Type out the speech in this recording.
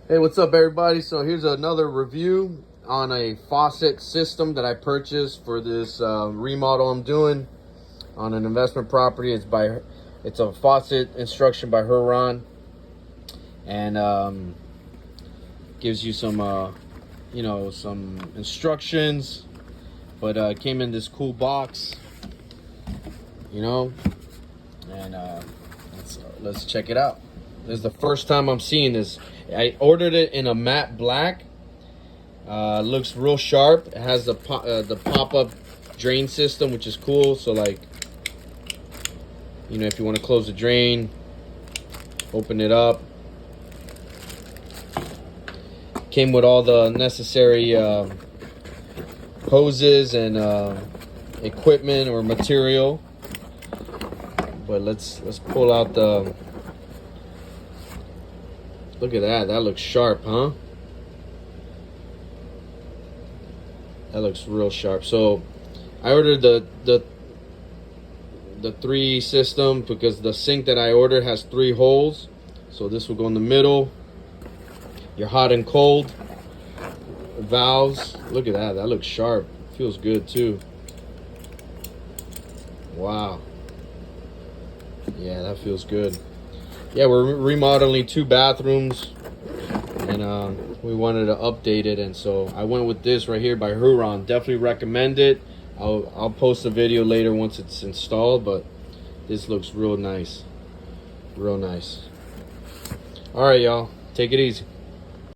Hey, what's up everybody? So here's another review on a faucet system that I purchased for this remodel I'm doing on an investment property. It's a faucet instruction by Hurran, and gives you some some instructions, but it came in this cool box, and let's check it out. This is the first time I'm seeing this. I ordered it in a matte black. Looks real sharp. It has the pop-up drain system, which is cool. So like, if you want to close the drain, open it up. Came with all the necessary hoses and equipment or material. But let's pull out the. Look at that. That looks sharp, huh? That looks real sharp. So I ordered the 3 system because the sink that I ordered has 3 holes. So this will go in the middle. Your hot and cold valves. Look at that. That looks sharp. Feels good too. Wow. Yeah, that feels good. Yeah, we're remodeling 2 bathrooms, and we wanted to update it, and so I went with this right here by Hurran. Definitely recommend it. I'll post a video later once it's installed, but this looks real nice. Real nice. All right, y'all. Take it easy.